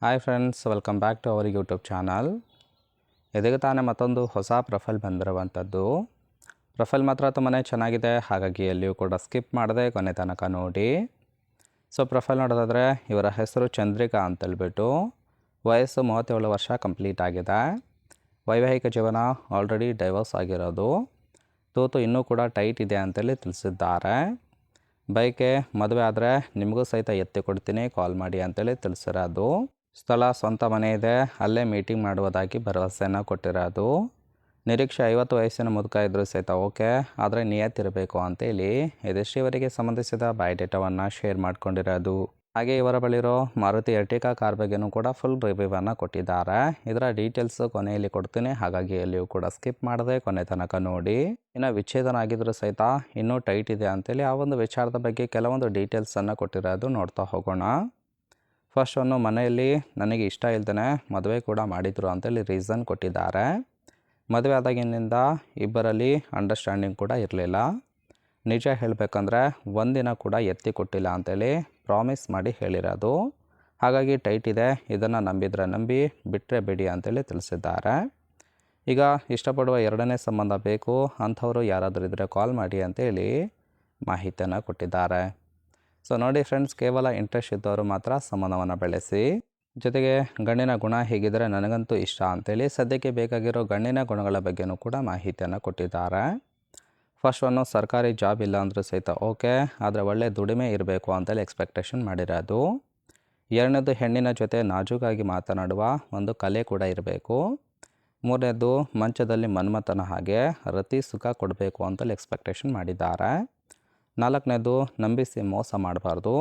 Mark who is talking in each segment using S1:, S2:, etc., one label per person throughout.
S1: Hi friends, welcome back to our YouTube channel. ಇದೀಗ ತಾನೇ ಮತ್ತೊಂದು ಹೊಸ ಪ್ರೊಫೈಲ್ ಬಂದಿರುವಂಥದ್ದು. ಪ್ರೊಫೈಲ್ ಮಾತ್ರ ತುಂಬಾ ಚೆನ್ನಾಗಿದೆ, ಹಾಗಾಗಿ ಎಲ್ಲಿಯೂ ಕೂಡ ಸ್ಕಿಪ್ ಮಾಡದೆ ಕೊನೆ ತನಕ ನೋಡಿ. ಸೊ ಪ್ರೊಫೈಲ್ ನೋಡೋದಾದರೆ ಇವರ ಹೆಸರು ಚಂದ್ರಿಕಾ ಅಂತೇಳ್ಬಿಟ್ಟು, ವಯಸ್ಸು 37 ವರ್ಷ ಕಂಪ್ಲೀಟ್ ಆಗಿದೆ. ವೈವಾಹಿಕ ಜೀವನ ಆಲ್ರೆಡಿ ಡೈವೋರ್ಸ್ ಆಗಿರೋದು. ತೂತು ಇನ್ನೂ ಕೂಡ ಟೈಟ್ ಇದೆ ಅಂತೇಳಿ ತಿಳಿಸಿದ್ದಾರೆ. ಬೈಕೆ ಮದುವೆ ಆದರೆ ನಿಮಗೂ ಸಹಿತ ಎತ್ತಿ ಕೊಡ್ತೀನಿ, ಕಾಲ್ ಮಾಡಿ ಅಂತೇಳಿ ತಿಳಿಸಿರೋದು. ಸ್ಥಳ ಸ್ವಂತ ಮನೆ ಇದೆ, ಅಲ್ಲೇ ಮೀಟಿಂಗ್ ಮಾಡುವುದಾಗಿ ಭರವಸೆಯನ್ನು ಕೊಟ್ಟಿರೋದು. ನಿರೀಕ್ಷೆ 50 ವಯಸ್ಸಿನ ಮುದುಕ ಇದ್ದರೂ ಸಹಿತ ಓಕೆ, ಆದರೆ ನಿಯತ್ತಿರಬೇಕು ಅಂತೇಳಿ ಇದಿಷ್ಟು ಇವರಿಗೆ ಸಂಬಂಧಿಸಿದ ಬಯೋಡೇಟಾವನ್ನು ಶೇರ್ ಮಾಡ್ಕೊಂಡಿರೋದು. ಹಾಗೆ ಇವರ ಬಳಿರೋ ಮಾರುತಿ ಎರ್ಟಿಗಾ ಕಾರ್ ಬಗ್ಗೆನೂ ಕೂಡ ಫುಲ್ ರಿವ್ಯೂವನ್ನು ಕೊಟ್ಟಿದ್ದಾರೆ. ಇದರ ಡೀಟೇಲ್ಸು ಕೊನೆಯಲ್ಲಿ ಕೊಡ್ತೀನಿ, ಹಾಗಾಗಿ ಎಲ್ಲಿಯೂ ಕೂಡ ಸ್ಕಿಪ್ ಮಾಡದೆ ಕೊನೆ ತನಕ ನೋಡಿ. ಇನ್ನು ವಿಚ್ಛೇದನ ಆಗಿದ್ರೂ ಸಹಿತ ಇನ್ನೂ ಟೈಟ್ ಇದೆ ಅಂತೇಳಿ ಆ ಒಂದು ವಿಚಾರದ ಬಗ್ಗೆ ಕೆಲವೊಂದು ಡೀಟೇಲ್ಸನ್ನು ಕೊಟ್ಟಿರೋದು ನೋಡ್ತಾ ಹೋಗೋಣ. ಫಸ್ಟ್ ಒಂದು, ಮನೆಯಲ್ಲಿ ನನಗೆ ಇಷ್ಟ ಇಲ್ದೇ ಮದುವೆ ಕೂಡ ಮಾಡಿದರು ಅಂತೇಳಿ ರೀಸನ್ ಕೊಟ್ಟಿದ್ದಾರೆ. ಮದುವೆ ಆದಾಗಿನಿಂದ ಇಬ್ಬರಲ್ಲಿ ಅಂಡರ್ಸ್ಟ್ಯಾಂಡಿಂಗ್ ಕೂಡ ಇರಲಿಲ್ಲ. ನಿಜ ಹೇಳಬೇಕಂದ್ರೆ ಒಂದಿನ ಕೂಡ ಎತ್ತಿ ಕೊಟ್ಟಿಲ್ಲ ಅಂತೇಳಿ ಪ್ರಾಮಿಸ್ ಮಾಡಿ ಹೇಳಿರೋದು. ಹಾಗಾಗಿ ಟೈಟ್ ಇದೆ, ಇದನ್ನು ನಂಬಿದರೆ ನಂಬಿ, ಬಿಟ್ಟರೆ ಬಿಡಿ ಅಂತೇಳಿ ತಿಳಿಸಿದ್ದಾರೆ. ಈಗ ಇಷ್ಟಪಡುವ ಎರಡನೇ ಸಂಬಂಧ ಬೇಕು ಅಂಥವರು ಯಾರಾದರೂ ಇದ್ದರೆ ಕಾಲ್ ಮಾಡಿ ಅಂತೇಳಿ ಮಾಹಿತಿಯನ್ನು ಕೊಟ್ಟಿದ್ದಾರೆ. ಸೊ ನೋಡಿ ಫ್ರೆಂಡ್ಸ್, ಕೇವಲ ಇಂಟ್ರೆಸ್ಟ್ ಇದ್ದವರು ಮಾತ್ರ ಸಂಬಂಧವನ್ನು ಬೆಳೆಸಿ. ಜೊತೆಗೆ ಗಂಡಿನ ಗುಣ ಹೇಗಿದ್ದರೆ ನನಗಂತೂ ಇಷ್ಟ ಅಂತೇಳಿ ಸದ್ಯಕ್ಕೆ ಬೇಕಾಗಿರೋ ಗಂಡಿನ ಗುಣಗಳ ಬಗ್ಗೆನೂ ಕೂಡ ಮಾಹಿತಿಯನ್ನು ಕೊಟ್ಟಿದ್ದಾರೆ. ಫಸ್ಟ್ ಒಂದು, ಸರ್ಕಾರಿ ಜಾಬ್ ಇಲ್ಲ ಅಂದರೂ ಸಹಿತ ಓಕೆ, ಆದರೆ ಒಳ್ಳೆ ದುಡಿಮೆ ಇರಬೇಕು ಅಂತೇಳಿ ಎಕ್ಸ್ಪೆಕ್ಟೇಷನ್ ಮಾಡಿರೋದು. ಎರಡನೇದು, ಹೆಣ್ಣಿನ ಜೊತೆ ನಾಜೂಕಾಗಿ ಮಾತನಾಡುವ ಒಂದು ಕಲೆ ಕೂಡ ಇರಬೇಕು. ಮೂರನೇದು, ಮಂಚದಲ್ಲಿ ಮನ್ಮಥನ ಹಾಗೆ ರತಿ ಸುಖ ಕೊಡಬೇಕು ಅಂತೇಳಿ ಎಕ್ಸ್ಪೆಕ್ಟೇಷನ್ ಮಾಡಿದ್ದಾರೆ. ನಾಲ್ಕನೇದು, ನಂಬಿಸಿ ಮೋಸ ಮಾಡಬಾರ್ದು.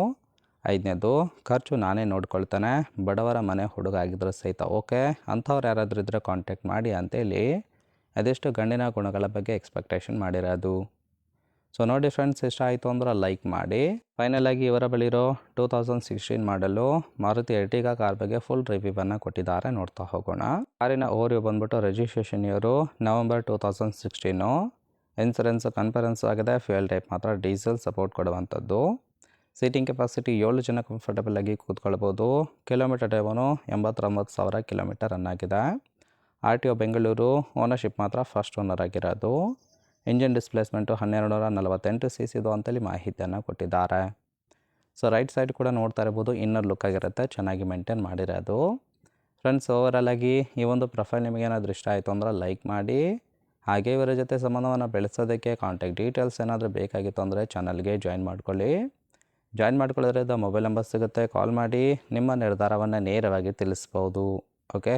S1: ಐದನೇದು, ಖರ್ಚು ನಾನೇ ನೋಡ್ಕೊಳ್ತಾನೆ, ಬಡವರ ಮನೆ ಹುಡುಗ ಆಗಿದ್ದರೂ ಸಹಿತ ಓಕೆ, ಅಂಥವ್ರು ಯಾರಾದರೂ ಇದ್ದರೆ ಕಾಂಟ್ಯಾಕ್ಟ್ ಮಾಡಿ ಅಂತೇಳಿ ಅದೆಷ್ಟು ಗಂಡಿನ ಗುಣಗಳ ಬಗ್ಗೆ ಎಕ್ಸ್ಪೆಕ್ಟೇಷನ್ ಮಾಡಿರೋದು. ಸೊ ನೋಡಿ ಫ್ರೆಂಡ್ಸ್, ಇಷ್ಟ ಆಯಿತು ಅಂದ್ರೆ ಲೈಕ್ ಮಾಡಿ. ಫೈನಲಾಗಿ ಇವರ ಬಳಿರೋ 2016 ಮಾಡಲು ಮಾರುತಿ ಎರ್ಟಿಗಾ ಕಾರ್ ಬಗ್ಗೆ ಫುಲ್ ರಿವ್ಯೂವನ್ನು ಕೊಟ್ಟಿದ್ದಾರೆ, ನೋಡ್ತಾ ಹೋಗೋಣ. ಕಾರಿನ ಓವರ್ವ್ಯೂ ಬಂದ್ಬಿಟ್ಟು ರಿಜಿಸ್ಟ್ರೇಷನ್ ಇಯರು ನವೆಂಬರ್ 2016. ಇನ್ಸೂರೆನ್ಸ್ ಕನ್ಫರೆನ್ಸ್ ಆಗಿದೆ. ಫ್ಯೂಯಲ್ ಟೈಪ್ ಮಾತ್ರ ಡೀಸೆಲ್ ಸಪೋರ್ಟ್ ಕೊಡುವಂಥದ್ದು. ಸೀಟಿಂಗ್ ಕೆಪಾಸಿಟಿ 7 ಜನ ಕಂಫರ್ಟಬಲ್ ಆಗಿ ಕೂತ್ಕೊಳ್ಬೋದು. ಕಿಲೋಮೀಟರ್ ಡ್ರೈವನು 89,000 ಕಿಲೋಮೀಟರ್ ರನ್ ಆಗಿದೆ. RTO ಬೆಂಗಳೂರು. ಓನರ್ಶಿಪ್ ಮಾತ್ರ ಫಸ್ಟ್ ಓನರ್ ಆಗಿರೋದು. ಇಂಜಿನ್ ಡಿಸ್ಪ್ಲೇಸ್ಮೆಂಟು 1248 cc ಇದು ಅಂತೇಳಿ ಮಾಹಿತಿಯನ್ನು ಕೊಟ್ಟಿದ್ದಾರೆ. ಸೊ ರೈಟ್ ಸೈಡ್ ಕೂಡ ನೋಡ್ತಾ ಇರ್ಬೋದು, ಇನ್ನರ್ ಲುಕ್ ಆಗಿರುತ್ತೆ, ಚೆನ್ನಾಗಿ ಮೇಂಟೈನ್ ಮಾಡಿರೋದು. ಫ್ರೆಂಡ್ಸ್, ಓವರಾಲ್ ಆಗಿ ಈ ಒಂದು ಪ್ರೊಫೈಲ್ ನಿಮಗೇನಾದರೂ ಇಷ್ಟ ಆಯಿತು ಅಂದ್ರೆ ಲೈಕ್ ಮಾಡಿ. ಹಾಗೆ ಇವರ ಜೊತೆ ಸಂಬಂಧವನ್ನು ಬೆಳೆಸೋದಕ್ಕೆ ಕಾಂಟ್ಯಾಕ್ಟ್ ಡೀಟೇಲ್ಸ್ ಏನಾದರೂ ಬೇಕಾಗಿತ್ತು ಅಂದರೆ ಚಾನಲ್ಗೆ ಜಾಯಿನ್ ಮಾಡ್ಕೊಳ್ಳಿ. ಜಾಯಿನ್ ಮಾಡ್ಕೊಳ್ಳೋದ್ರಿಂದ ಮೊಬೈಲ್ ನಂಬರ್ ಸಿಗುತ್ತೆ, ಕಾಲ್ ಮಾಡಿ ನಿಮ್ಮ ನಿರ್ಧಾರವನ್ನು ನೇರವಾಗಿ ತಿಳಿಸ್ಬೋದು. ಓಕೆ.